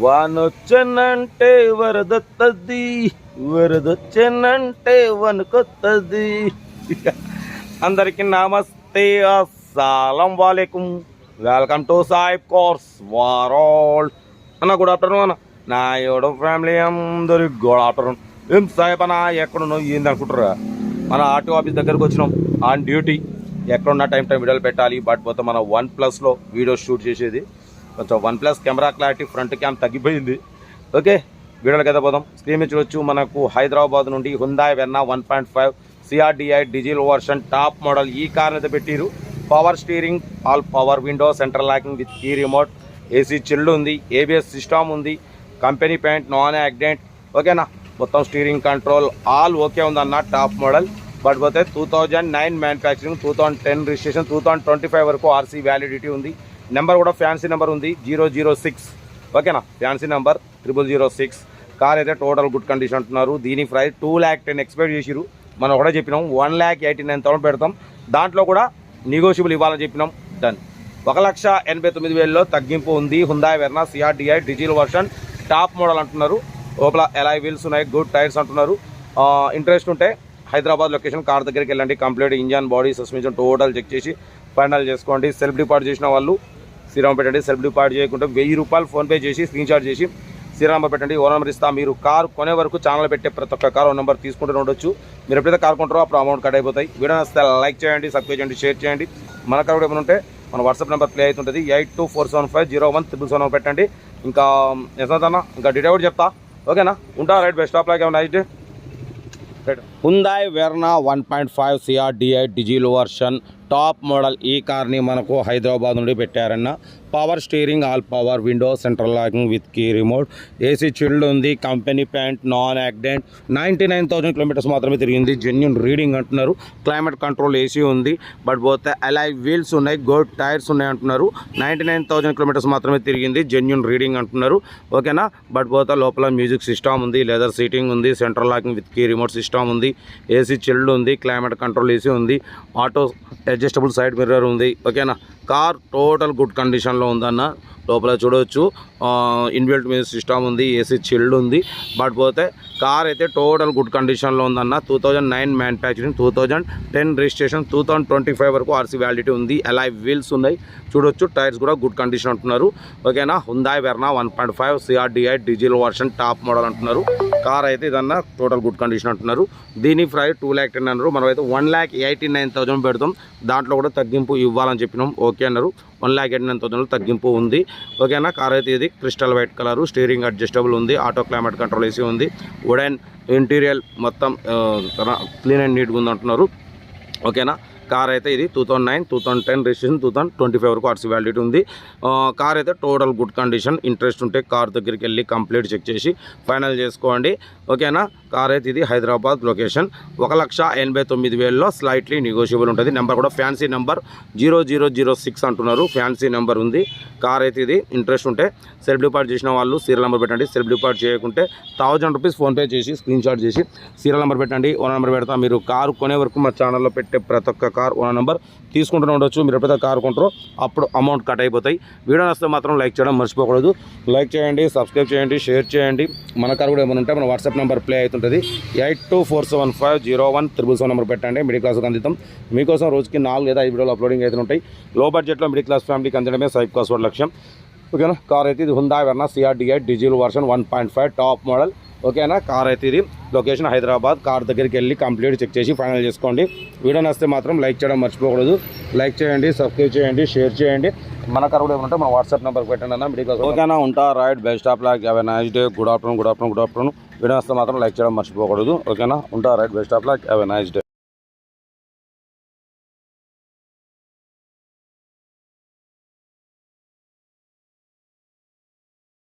వానొచ్చనంటే వరదొత్తది, వరదొచ్చనంటే వనుకొత్తది. అందరికి నమస్తే, అస్సలం వాలేకుం. వెల్కమ్ టు సాయిబ్ కోర్స్ వరల్డ్ అన్న. గుడ్ ఆఫ్టర్నూన్ అన్న. నా ఎవడో ఫ్యామిలీ అందరికి గుడ్ ఆఫ్టర్నూన్. ఏం సాయిబ్ అన్న ఎక్కడున్నావు ఏంది అనుకుంటారా? మన ఆర్టీఓ ఆఫీస్ దగ్గరకు వచ్చినాం ఆన్ డ్యూటీ. ఎక్కడున్నా టైం వీడియోలు పెట్టాలి. బట్ పోతే మన OnePlusలో వీడియో షూట్ చేసేది. కొంచెం OnePlus camera clarity front cam తగ్గిపోయింది. ఓకే, వీడియోలకి అయితే పోదాం. స్క్రీన్ మీద చూడొచ్చు, మనకు హైదరాబాద్ నుండి Hyundai Verna 1.5 CRDI diesel version top model ఈ కార్ అయితే పెట్టిరు. Power steering, all power window, central locking with key remote, AC chilled ఉంది, ABS సిస్టమ్ ఉంది, కంపెనీ పెయింట్, నాన్ యాక్సిడెంట్. ఓకేనా, మొత్తం స్టీరింగ్ కంట్రోల్ ఆల్ ఓకే ఉందన్న. Top model. బట్ పోతే 2009 manufacturing, 2010 registration, 2025 వరకు RC వ్యాలిడిటీ ఉంది. నెంబర్ కూడా ఫ్యాన్సీ నెంబర్ ఉంది, 006. ఓకేనా, ఫ్యాన్సీ నెంబర్ 0006. కార్ అయితే టోటల్ గుడ్ కండిషన్ అంటున్నారు. దీని ప్రైస్ 2,10,000 ఎక్స్పెక్ట్ చేసిరు. మనం ఒకటే చెప్పినాం 1,89,000 పెడతాం. దాంట్లో కూడా నెగోషియబుల్ ఇవ్వాలని చెప్పినాం. డన్. 1,89,000లో తగ్గింపు ఉంది. Hyundai Verna CRDI diesel version top model అంటున్నారు. లోపల ఎలాయ్ వీల్స్ ఉన్నాయి, గుడ్ టైర్స్ అంటున్నారు. ఇంట్రెస్ట్ ఉంటే హైదరాబాద్ లొకేషన్ కార్ దగ్గరికి వెళ్ళండి. Complete engine, body, suspension total check చేసి ఫైనల్ చేసుకోండి. సెల్ఫ్ డిపాజిట్ చేసిన వాళ్ళు శ్రీరామ్ పెట్టండి. సెల్ఫ్ డిపాజిట్ చేయకుంటే ₹1000 ఫోన్పే చేసి స్క్రీన్ షాట్ చేసి శ్రీరామ్ పెట్టండి. ఓ నెంబర్ ఇస్తా. మీరు కార్ కొనే వరకు ఛానల్ పెట్టే ప్రతి ఒక్క కార్ ఓ నెంబర్ తీసుకుంటూ ఉండొచ్చు. మీరు ఎప్పుడైతే కార్ కొంటారో అప్పుడు అమౌంట్ కట్ అయిపోతాయి. వీడియో నచ్చితే లైక్ చేయండి, సబ్స్క్రైబ్ చేయండి, షేర్ చేయండి. మన కార్ కూడా ఏమైనా ఉంటే మన వాట్సాప్ నెంబర్ ప్లే అవుతుంటుంది. 8247501777 పెట్టండి. ఇంకా ఎంత ఇంకా డీటెయిల్ కూడా చెప్తా. ఓకేనా, ఉంటా. Right, best of luck. ఏమైనా night Hyundai Verna 1.5 CRDI diesel version top model ఈ కార్ని మనకు హైదరాబాద్ నుండి పెట్టారన్న. Power steering, all power window, central locking with key remote, AC chilled ఉంది, company paint, non accident, 99,000 kilometres మాత్రమే తిరిగింది. జెన్యూన్ రీడింగ్ అంటున్నారు. క్లైమేట్ కంట్రోల్ ఏసీ ఉంది. బట్ పోతే అలాయ్ వీల్స్ ఉన్నాయి, గుడ్ టైర్స్ ఉన్నాయి అంటున్నారు. 99,000 కిలోమీటర్స్ మాత్రమే తిరిగింది. జెన్యూన్ రీడింగ్ అంటున్నారు. ఓకేనా, బట్ పోతే లోపల మ్యూజిక్ సిస్టమ్ ఉంది, లెదర్ సీటింగ్ ఉంది, central locking with key remote system ఉంది, ఏసీ చిల్డ్ ఉంది, క్లైమేట్ కంట్రోల్ ఏసీ ఉంది, ఆటో అడ్జస్టబుల్ సైడ్ మిర్రర్ ఉంది. ఓకేనా, కార్ టోటల్ గుడ్ కండిషన్లో ఉందన్న. లోపల చూడవచ్చు, ఇన్బిల్ట్ మ్యూజిక్ సిస్టమ్ ఉంది, ఏసీ చిల్డ్ ఉంది. బట్ పోతే కార్ అయితే టోటల్ గుడ్ కండిషన్లో ఉందన్న. 2009 మ్యానుఫ్యాక్చరింగ్, 2010 రిజిస్ట్రేషన్, 2025 వరకు RC వ్యాలిడిటీ ఉంది. అలాయ్ వీల్స్ ఉన్నాయి చూడొచ్చు. టైర్స్ కూడా గుడ్ కండిషన్ అంటున్నారు. ఓకేనా, హుందాయ్ Verna 1.5 CRDI diesel version top model అంటున్నారు. కార్ అయితే ఇదన్నా టోటల్ గుడ్ కండిషన్ అంటున్నారు. దీని ప్రైస్ 2,10,000 అన్నారు. మనం అయితే 1,89,000 పెడతాం. దాంట్లో కూడా తగ్గింపు ఇవ్వాలని చెప్పినాం. ఓకే అన్నారు. 1,89,000 తగ్గింపు ఉంది. ఓకేనా, కార్ అయితే ఇది crystal white colour, steering adjustable ఉంది, ఆటో క్లైమేట్ కంట్రోల్ ఏసీ ఉంది, వుడెన్ ఇంటీరియర్ మొత్తం క్లీన్ అండ్ నీట్గా ఉంది అంటున్నారు. ఓకేనా, కార్ అయితే ఇది 2009, 2010 రిజిస్ట్రేషన్, 2025 వరకు RC వ్యాలిడిటీ ఉంది. కార్ అయితే టోటల్ గుడ్ కండిషన్. ఇంట్రెస్ట్ ఉంటే కార్ దగ్గరికి వెళ్ళి కంప్లీట్ చెక్ చేసి ఫైనల్ చేసుకోండి. ఓకేనా, కార్ అయితే ఇది హైదరాబాద్ లొకేషన్. 1,89,000లో స్లైట్లీ నెగోషియబుల్ ఉంటుంది. నెంబర్ కూడా ఫ్యాన్సీ నెంబర్ 0006 అంటున్నారు. ఫ్యాన్సీ నెంబర్ ఉంది. కార్ అయితే ఇది. ఇంట్రెస్ట్ ఉంటే సెల్ఫ్ డిపాజిట్ చేసిన వాళ్ళు సీరియల్ నెంబర్ పెట్టండి. సెల్ఫ్ డిపాజిట్ చేయకుంటే ₹1,000 ఫోన్పే చేసి స్క్రీన్ షాట్ చేసి సీరియల్ నెంబర్ పెట్టండి. ఓనర్ నెంబర్ పెడతా. మీరు కారు కొనే వరకు మా ఛానల్లో పెట్టే ప్రతి ఒక్క కార్ ఓనర్ నెంబర్ తీసుకుంటూనే ఉండొచ్చు. మీరు ఎప్పుడైతే కారు కొంటారో అప్పుడు అమౌంట్ కట్ అయిపోతాయి. వీడియో నచ్చితే మాత్రం లైక్ చేయడం మర్చిపోకూడదు. లైక్ చేయండి, సబ్స్క్రైబ్ చేయండి, షేర్ చేయండి. మన కారు కూడా ఏమైనా ఉంటే మన వాట్సాప్ నెంబర్ ప్లే అవుతుంటుంది. 8247501777 నెంబర్ పెట్టండి. మిడిల్ క్లాస్కి అందిద్దాం. మీకోసం రోజుకి 4 లేదా 5 వీడియోలు అప్లోడింగ్ అయితే ఉంటాయి. లో బడ్జెట్లో మిడిల్ క్లాస్ ఫ్యామిలీకి అందడమే సాయిబ్ కోర్స్ లక్ష్యం. ఓకేనా, కార్ అయితే ఇది హుందాయ్ Verna CRDI diesel version 1.5 top model. ఓకేనా, కార్ అయితే ఇది. లొకేషన్ హైదరాబాద్. కార్ దగ్గరికి వెళ్ళి కంప్లీట్ చెక్ చేసి ఫైనల్ చేసుకోండి. వీడియో నచ్చితే మాత్రం లైక్ చేయడం మర్చిపోకూడదు. లైక్ చేయండి, సబ్స్క్రైబ్ చేయండి, షేర్ చేయండి. మన కార్ కూడా ఏమంటే మన వాట్సాప్ నెంబర్ పెట్టండి అన్న. Middle class. ఓకేనా, ఉంటా. Right, best of luck. Have a nice day. Good afternoon. Video నచ్చితే మాత్రం లైక్ చేయడం మర్చిపోకూడదు. ఓకేనా, ఉంటా. Right, best of luck. Have a nice day.